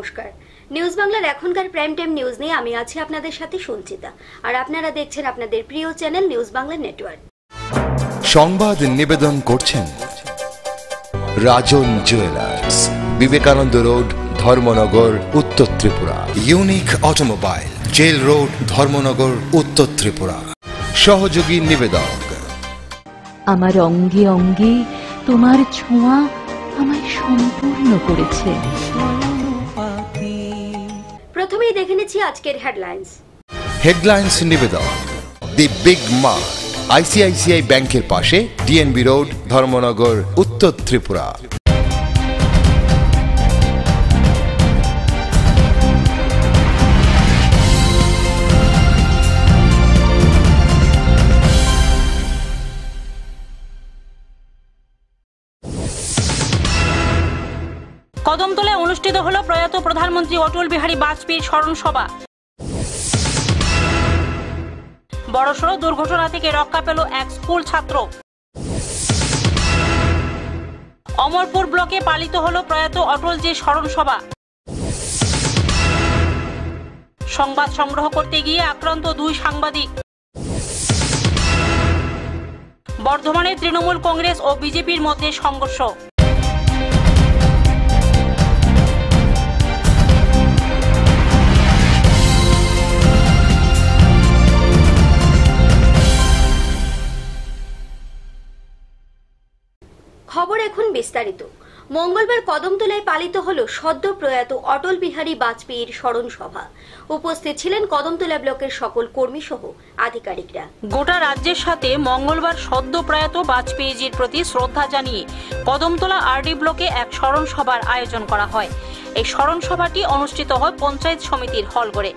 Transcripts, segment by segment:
নমস্কার, নিউজ বাংলার এখনকার প্রাইম টাইম নিউজ নিয়ে আমি আছি আপনাদের সাথে সঞ্চিতা, আর আপনারা দেখছেন আপনাদের প্রিয় চ্যানেল নিউজ বাংলা নেটওয়ার্ক। সংবাদ নিবেদন করছেন রাজন জুয়েলার্স, বিবেকানন্দ রোড, ধর্মনগর, উত্তর Tripura. Unique automobile, jail road, Dharmanagar, উত্তর ত্রিপুরা। সহযোগী নিবেদক। আমার অঙ্গে অঙ্গে তোমার ছোঁয়া আমায় সম্পূর্ণ করেছে। প্রথমেই দেখে নিচ্ছি আজকের হেডলাইন্স নিবেদক। দি বিগ মার্ট, আইসিআইসিআই ব্যাংকের পাশে, ডিএনবি রোড, ধর্মনগর, উত্তর ত্রিপুরা। কদমতলায় অনুষ্ঠিত হল প্রয়াত প্রধানমন্ত্রী অটল বিহারী বাজপেয়ীর স্মরণ সভা। বড়সড় দুর্ঘটনা থেকে রক্ষা পেল এক স্কুল ছাত্র। অমরপুর ব্লকে পালিত হল প্রয়াত অটলজির স্মরণ সভা। সংবাদ সংগ্রহ করতে গিয়ে আক্রান্ত 2 সাংবাদিক। বর্ধমানে তৃণমূল কংগ্রেস ও বিজেপির মধ্যে সংঘর্ষ। খবর এখন বিস্তারিত। মঙ্গলবার কদমতলায় পালিত হল সদ্য প্রয়াত অটল বিহারী বাজপেয়ীর স্মরণ সভা। উপস্থিত ছিলেন কদমতলা ব্লকের সকল কর্মী সহ আধিকারিকরা। গোটা রাজ্যের সাথে মঙ্গলবার সদ্য প্রয়াত বাজপেয়ীজির প্রতি শ্রদ্ধা জানিয়ে কদমতলা আরডি ব্লকে এক স্মরণ সভার আয়োজন করা হয়। এই স্মরণ সভাটি অনুষ্ঠিত হয় পঞ্চায়েত সমিতির হলঘরে।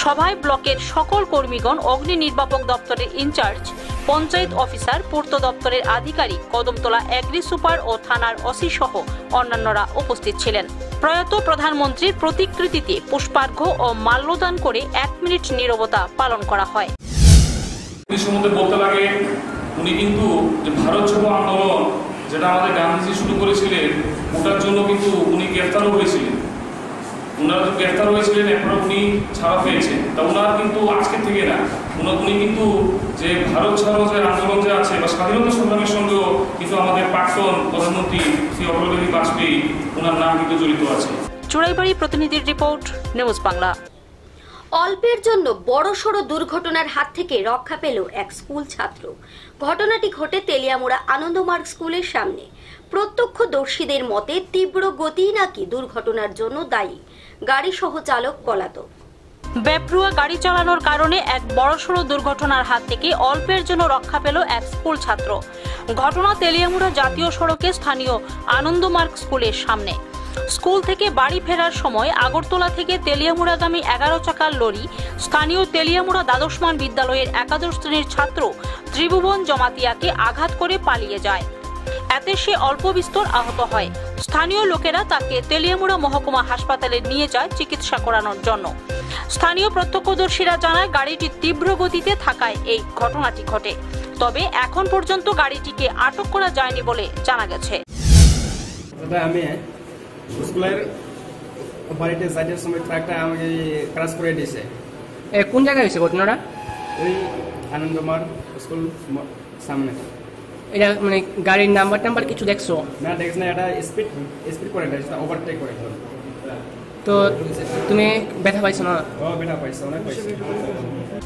সভায় ব্লকের সকল কর্মীগণ, অগ্নি নির্বাপক দপ্তরের ইনচার্জ, পঞ্চায়েত অফিসার, পূর্ত দপ্তরের আধিকারিক, কদমতলা এগ্রি সুপার ও থানার ওসি সহ অন্যান্যরা উপস্থিত ছিলেন। প্রয়াত প্রধানমন্ত্রীর প্রতিকৃতিতে পুষ্পার্ঘ্য ও মাল্যদান করে 1 মিনিট নীরবতা পালন করা হয়। বলতে লাগে উনি কিন্তু যে ভারত ছাড়ো আন্দোলন যেটা আমাদের গান্ধীজি শুরু করেছিলেন, ওটার জন্য কিন্তু উনি গ্রেফতারও হয়েছিলেন। ওনারা তো গ্রেফতার হয়েছিলেন, এরপর উনি ছাড়া পেয়েছেন। তা ওনার কিন্তু আজকে থেকে না, উনি কিন্তু যে ভারত ছাড়ো যে আন্দোলন যে আছে বা স্বাধীনতা সংগ্রামের সঙ্গেও কিন্তু আমাদের প্রাক্তন প্রধানমন্ত্রী শ্রী অটল বিহারী বাজপেয়ী, ওনার নাম কিন্তু জড়িত আছে। চুড়াইবাড়ি প্রতিনিধির রিপোর্ট, নিউজ বাংলা। অল্পের জন্য বড়সড় দুর্ঘটনার হাত থেকে রক্ষা পেল এক স্কুল ছাত্র। ঘটনাটি ঘটে তেলিয়ামুড়া আনন্দমার্গ স্কুলের সামনে। প্রত্যক্ষদর্শীদের মতে তীব্র গতিই নাকি দুর্ঘটনার জন্য দায়ী। গাড়ি সহ চালক পলাতক। বেপরোয়া গাড়ি চালানোর কারণে এক বড়সড় দুর্ঘটনার হাত থেকে অল্পের জন্য রক্ষা পেল এক স্কুল ছাত্র। ঘটনা তেলিয়ামুড়া জাতীয় সড়কে স্থানীয় আনন্দমার্গ স্কুলের সামনে। স্কুল থেকে বাড়ি ফেরার সময় আগরতলা থেকে তেলিয়ামুড়াগামী 11 চাকার লরি স্থানীয় তেলিয়ামুড়া দ্বাদশমান বিদ্যালয়ের 11 শ্রেণীর ছাত্র ত্রিভুবন জমাতিয়াকে আঘাত করে পালিয়ে যায়। এতে সে অল্প বিস্তর আহত হয়। স্থানীয় লোকেরা তাকে তেলিয়ামুড়া মহকুমা হাসপাতালে নিয়ে যায় চিকিৎসা করানোর জন্য। স্থানীয় প্রত্যক্ষদর্শীরা জানায় গাড়িটি তীব্র গতিতে থাকায় এই ঘটনাটি ঘটে। তবে এখন পর্যন্ত গাড়িটিকে আটক করা যায়নি বলে জানা গেছে। আমি স্কুলের বাড়িতে যাইতে সময় ট্রাকটা আমাকে ক্রাশ করে দিয়েছে। কোন জায়গায় হয়েছে ঘটনাটা? ওই আনন্দমার্গ স্কুল সামনে। এটা মানে গাড়ির নাম্বার কিছু দেখছো? না, দেখছ না, এটা স্পিড করে দিয়েছে, ওভারটেক করে। তো তুমি ব্যথা পাইছো না? ব্যথা পাইছো, অনেক পাইছো।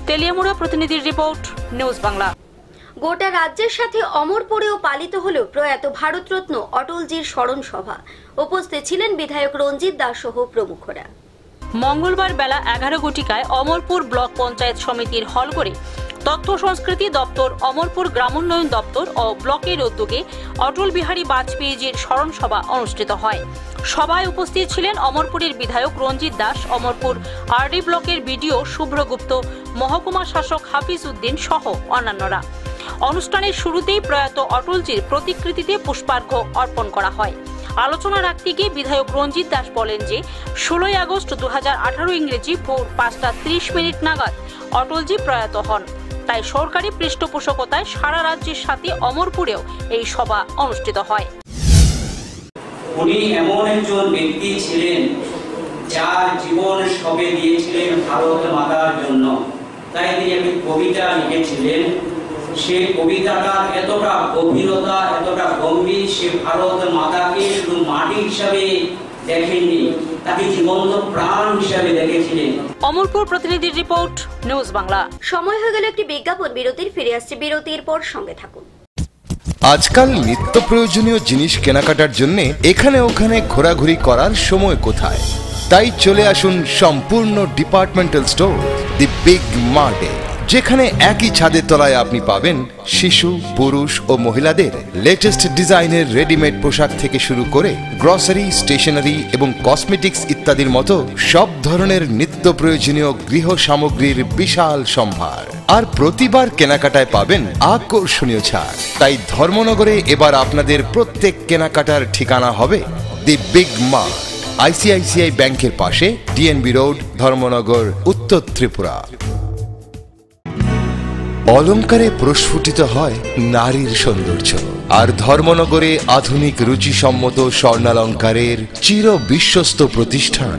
তেলিয়ামুড়া প্রতিনিধির রিপোর্ট, নিউজ বাংলা। গোটা রাজ্যের সাথে অমরপুরেও পালিত হল প্রয়াত ভারতরত্ন অটলজির স্মরণ সভা। উপস্থিত ছিলেন বিধায়ক রঞ্জিত দাস সহ প্রমুখরা। মঙ্গলবার বেলা 11 ঘটিকায় অমরপুর ব্লক পঞ্চায়েত সমিতির হলঘরে তথ্য সংস্কৃতি দপ্তর, অমরপুর গ্রামোন্নয়ন দপ্তর ও ব্লকের উদ্যোগে অটল বিহারী বাজপেয়ীজির স্মরণ সভা অনুষ্ঠিত হয়। সভায় উপস্থিত ছিলেন অমরপুরের বিধায়ক রঞ্জিত দাস, অমরপুর আরডি ব্লকের বিডিও শুভ্রগুপ্ত, মহকুমা শাসক হাফিজ উদ্দিন সহ অন্যান্যরা। অনুষ্ঠানের শুরুতেই প্রয়াত অটলজির প্রতিকৃতিতে পুষ্পার্ঘ্য অর্পণ করা হয়। আলোচনা রাখতে গিয়ে বিধায়ক রঞ্জিত দাস বলেন যে 16 আগস্ট 2018 ইংরেজি ভোর 5:30 নাগাদ অটলজি প্রয়াত হন। তাই সরকারি পৃষ্ঠপোষকতায় সারা রাজ্যের সাথে অমরপুরেও এই সভা অনুষ্ঠিত হয়। উনি এমন একজন ব্যক্তি ছিলেন যার জীবন সবে দিয়েছিলেন ভারত মাতার জন্য। তাই তিনি একটি কবিতা লিখেছিলেন। সেই কবিতাটা এতটা গভীরতা, এতটা গম্ভীর, সে ভারত মাতাকে শুধু মাটি হিসাবে দেখেননি, তাকে জীবন্ত প্রাণ হিসাবে দেখেছিলেন। অমরপুর প্রতিনিধির রিপোর্ট, নিউজ বাংলা। সময় হয়ে গেল একটি বিজ্ঞাপন বিরতির। ফিরে আসছে বিরতির পর, সঙ্গে থাকুন। আজকাল নিত্য প্রয়োজনীয় জিনিস কেনাকাটার জন্য এখানে ওখানে ঘোরাঘুরি করার সময় কোথায়? তাই চলে আসুন সম্পূর্ণ ডিপার্টমেন্টাল স্টোর দি বিগ মার্টে, যেখানে একই ছাদের তলায় আপনি পাবেন শিশু, পুরুষ ও মহিলাদের লেটেস্ট ডিজাইনের রেডিমেড পোশাক থেকে শুরু করে গ্রসারি, স্টেশনারি এবং কসমেটিক্স ইত্যাদির মতো সব ধরনের নিত্য প্রয়োজনীয় গৃহ সামগ্রীর বিশাল সম্ভার। আর প্রতিবার কেনাকাটায় পাবেন আকর্ষণীয় ছাড়। তাই ধর্মনগরে এবার আপনাদের প্রত্যেক কেনাকাটার ঠিকানা হবে দি বিগ মার্ট, আইসিআইসিআই ব্যাংকের পাশে, ডিএনবি রোড, ধর্মনগর, উত্তর ত্রিপুরা। অলংকারে প্রস্ফুটিত হয় নারীর সৌন্দর্য, আর ধর্মনগরে আধুনিক রুচিসম্মত স্বর্ণালঙ্কারের চির বিশ্বস্ত প্রতিষ্ঠান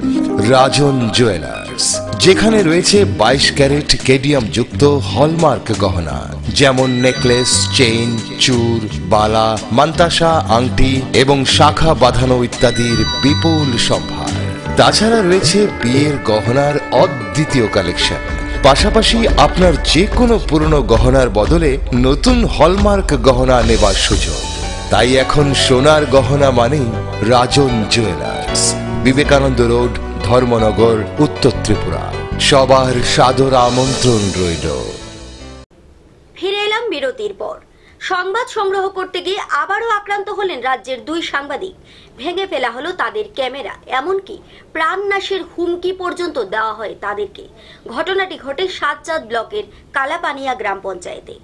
রাজন জুয়েলার্স, যেখানে রয়েছে 22 ক্যারেট কেডিয়াম যুক্ত হলমার্ক গহনা, যেমন নেকলেস, চেইন, চূর, বালা, মান্তাসা, আংটি এবং শাখা বাঁধানো ইত্যাদির বিপুল সম্ভার। তাছাড়া রয়েছে বিয়ের গহনার অদ্বিতীয় কালেকশন। পাশাপাশি আপনার যে কোনো পুরনো গহনার বদলে নতুন হলমার্ক গহনা নেবার সুযোগ। তাই এখন সোনার গহনা মানেই রাজন জুয়েলার্স, বিবেকানন্দ রোড, ধর্মনগর, উত্তর ত্রিপুরা। সবার সাদর আমন্ত্রণ রইল। ফিরে এলাম বিরতির পর। সংবাদ সংগ্রহ করতে গিয়ে আবারও আক্রান্ত হলেন রাজ্যের 2 সাংবাদিক। ভেঙে ফেলা হলো তাদের ক্যামেরা, এমনকি প্রাণনাশের হুমকি পর্যন্ত দেওয়া হয় তাদেরকে। ঘটনাটি ঘটে সাতচাঁদ ব্লকের কালাপানিয়া গ্রাম পঞ্চায়েতে।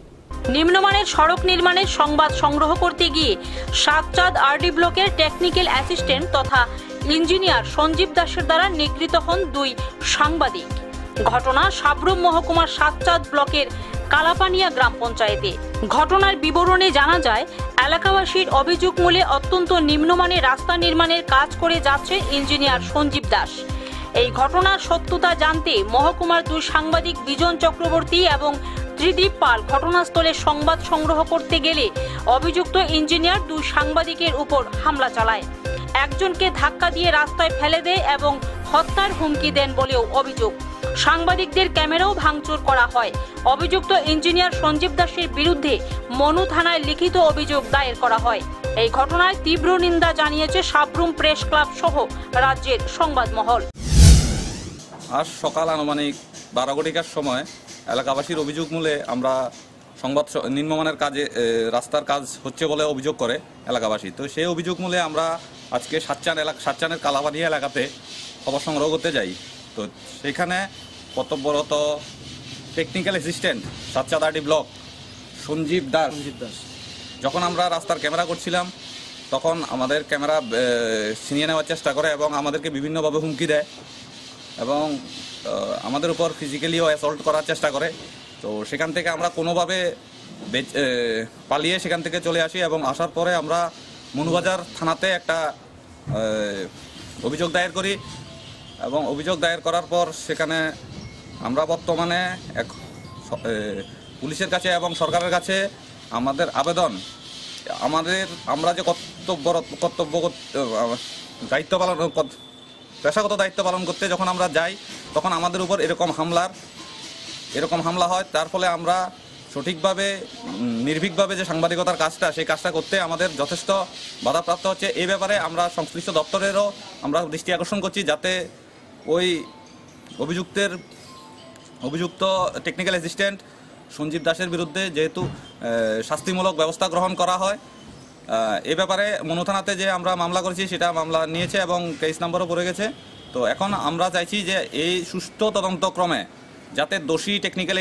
নিম্নমানের সড়ক নির্মাণের সংবাদ সংগ্রহ করতে গিয়ে সাতচাঁদ আরডি ব্লকের টেকনিক্যাল অ্যাসিস্ট্যান্ট তথা ইঞ্জিনিয়ার সঞ্জীব দাসের দ্বারা নিগৃহীত হন 2 সাংবাদিক। ঘটনা সাবরুম মহকুমার সাতচাঁদ ব্লকের কালাপানিয়া গ্রাম পঞ্চায়েতে। ঘটনার বিবরণে জানা যায়, এলাকাবাসীর অভিযোগ মূলে অত্যন্ত নিম্নমানের রাস্তা নির্মাণের কাজ করে যাচ্ছে ইঞ্জিনিয়ার সঞ্জীব দাস। এই ঘটনার সত্যতা জানতে মহকুমার 2 সাংবাদিক বিজন চক্রবর্তী এবং ত্রিদীপ পাল ঘটনাস্থলে সংবাদ সংগ্রহ করতে গেলে অভিযুক্ত ইঞ্জিনিয়ার 2 সাংবাদিকের উপর হামলা চালায়। একজনকে ধাক্কা দিয়ে রাস্তায় ফেলে দেয় এবং হত্যার হুমকি দেন বলেও অভিযোগ। সাংবাদিকদের ক্যামেরাও ভাঙচুর করা হয়। অভিযুক্ত ইঞ্জিনিয়ার সঞ্জীব দাসের বিরুদ্ধে মনু থানায় লিখিত অভিযোগ দায়ের করা হয়। এই ঘটনায় তীব্র নিন্দা জানিয়েছে সাবরুম প্রেস ক্লাব সহ রাজ্যের সংবাদ মহল। আজ সকাল আনুমানিক 12 ঘটিকার সময় এলাকাবাসীর অভিযোগ মূলে আমরা সংবাদ নিম্নমানের কাজে রাস্তার কাজ হচ্ছে বলে অভিযোগ করে এলাকাবাসী। তো সেই অভিযোগ মূলে আমরা আজকে সাতচানের কালাপানিয়া এলাকাতে খবর সংগ্রহ করতে যাই। তো সেখানে কর্তব্যরত technical assistant Satchand RD block Sanjeev Das, যখন আমরা রাস্তার ক্যামেরা করছিলাম তখন আমাদের ক্যামেরা ছিনিয়ে নেওয়ার চেষ্টা করে এবং আমাদেরকে বিভিন্নভাবে হুমকি দেয় এবং আমাদের উপর ফিজিক্যালিও অ্যাসল্ট করার চেষ্টা করে। তো সেখান থেকে আমরা কোনোভাবে পালিয়ে সেখান থেকে চলে আসি এবং আসার পরে আমরা মনুবাজার থানাতে একটা অভিযোগ দায়ের করি এবং অভিযোগ দায়ের করার পর সেখানে আমরা বর্তমানে পুলিশের কাছে এবং সরকারের কাছে আমাদের আবেদন, আমরা যে পেশাগত দায়িত্ব পালন করতে যখন আমরা যাই তখন আমাদের উপর এরকম হামলা হয়। তার ফলে আমরা সঠিকভাবে নির্ভীকভাবে যে সাংবাদিকতার কাজটা, সেই কাজটা করতে আমাদের যথেষ্ট বাধাপ্রাপ্ত হচ্ছে। এই ব্যাপারে আমরা সংশ্লিষ্ট দপ্তরেরও আমরা দৃষ্টি আকর্ষণ করছি, যাতে ওই অভিযুক্ত টেকনিক্যাল অ্যাসিস্ট্যান্ট সঞ্জীব দাসের বিরুদ্ধে যেহেতু শাস্তিমূলক ব্যবস্থা গ্রহণ করা হয়। এ ব্যাপারে মনু থানাতে যে আমরা মামলা করেছি সেটা মামলা নিয়েছে এবং কেস নাম্বারও পড়ে গেছে। তো এখন আমরা চাইছি যে এই সুষ্ঠু তদন্তক্রমে যাতে দোষী টেকনিক্যাল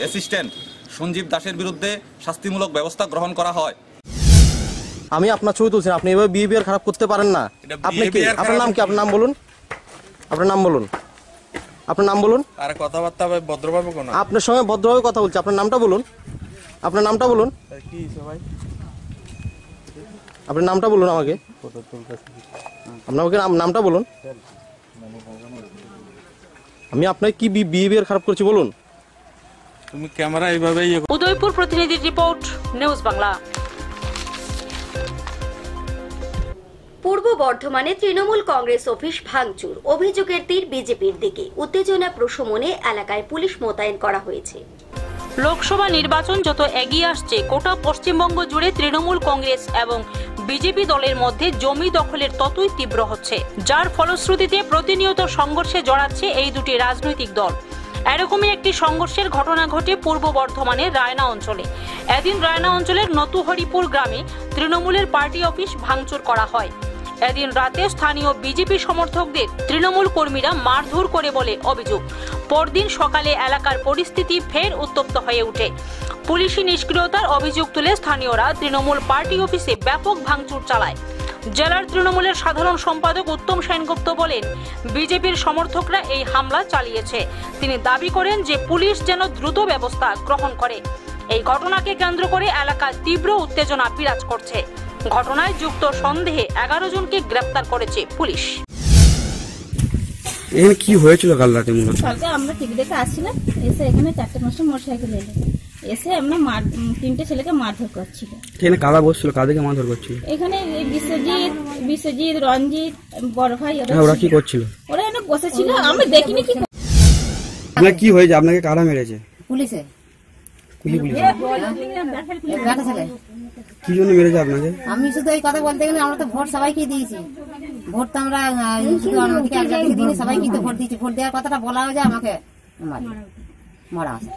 অ্যাসিস্ট্যান্ট সঞ্জীব দাসের বিরুদ্ধে শাস্তিমূলক ব্যবস্থা গ্রহণ করা হয়। আমি আপনার ছবি তুলছি, আপনি এভাবে বিহেভিয়ার খারাপ করতে পারেন না। আপনি কি, আপনার নাম কি? আপনার নাম বলুন, আপনার নাম বলুন, আপনার নাম বলুন। আরে কথাবার্তা ভদ্রভাবে কোন, আপনার সঙ্গে ভদ্রভাবে কথা বলছি। আপনার নামটা বলুন, আপনার নামটা বলুন। কি ভাই, আপনার নামটা বলুন আমাকে, আপনাকে নামটা বলুন। আমি আপনাকে কি বিহেভিয়ার খারাপ করছি বলুন? তুমি ক্যামেরা এইভাবে উদয়পুর প্রতিনিধির রিপোর্ট, নিউজ বাংলা। পূর্ব বর্ধমানে তৃণমূল কংগ্রেস অফিস ভাঙচুর, অভিযোগের তীর বিজেপির দিকে। উত্তেজনা প্রশমনে এলাকায় পুলিশ মোতায়েন করা হয়েছে। লোকসভা নির্বাচন যত এগিয়ে আসছে, গোটা পশ্চিমবঙ্গ জুড়ে তৃণমূল কংগ্রেস এবং বিজেপি দলের মধ্যে জমি দখলের ততই তীব্র হচ্ছে, যার ফলশ্রুতিতে প্রতিনিয়ত সংঘর্ষে জড়াচ্ছে এই দুটি রাজনৈতিক দল। এরকমই একটি সংঘর্ষের ঘটনা ঘটে পূর্ব বর্ধমানের রায়না অঞ্চলে। এদিন রায়না অঞ্চলের নতুহরিপুর গ্রামে তৃণমূলের পার্টি অফিস ভাঙচুর করা হয়। এদিন রাতে স্থানীয় বিজেপি সমর্থকদের তৃণমূল কর্মীরা মারধর করে বলে অভিযোগ। পরদিন সকালে এলাকার পরিস্থিতি ফের উত্তপ্ত হয়ে ওঠে। পুলিশি নিষ্ক্রিয়তার অভিযোগ তুলে স্থানীয়রা তৃণমূল পার্টি অফিসে ব্যাপক ভাঙচুর চালায়। জেলার তৃণমূলের সাধারণ সম্পাদক উত্তম সেনগুপ্ত বলেন, বিজেপির সমর্থকরা এই হামলা চালিয়েছে। তিনি দাবি করেন যে পুলিশ যেন দ্রুত ব্যবস্থা গ্রহণ করে। এই ঘটনাকে কেন্দ্র করে এলাকায় তীব্র উত্তেজনা বিরাজ করছে। ঘটনায় যুক্ত সন্দেহে 11 জনকে গ্রেপ্তার করেছে পুলিশ। এখানে কি হয়েছিল কাল রাতে? কালকে আমরা টিভি দেখে আসছিলাম, এসে এখানে 4টে-5টা মোটরসাইকেল এলো, এসে আমরা 3টে ছেলেকে মারধর করছিল। এখানে কারা বসছিল? কাদেরকে মারধর করছিল? এখানে বিশ্বজিৎ, রঞ্জিত, বড় ভাই, ওরা কি করছিল? ওরা এখানে বসেছিল, আমরা দেখিনি। কি আপনার কি হয়েছে? আপনাকে কারা মেরেছে? পুলিশে। কি জন্য মেরেছে আপনাকে? আমি শুধু এই কথা বলতে গেলে, আমরা তো ভোট সবাইকে দিয়েছি। ভোট তো আমরা শুধু আমাদেরকে একজনকে দিইনি, সবাইকে তো ভোট দিয়েছি। ভোট দেওয়ার কথাটা বলা হয়ে যায়, আমাকে মারা আছে।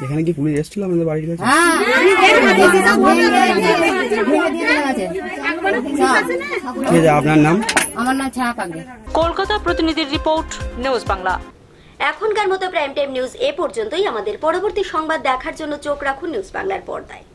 এখানে কি পুলিশ এসেছিল আমাদের বাড়ির কাছে? আপনার নাম? আমার নাম ছায়া পাগড়ি। কলকাতা প্রতিনিধির রিপোর্ট, নিউজ বাংলা। এখনকার মতো প্রাইম টাইম নিউজ এ পর্যন্তই। আমাদের পরবর্তী সংবাদ দেখার জন্য চোখ রাখুন নিউজ বাংলার পর্দায়।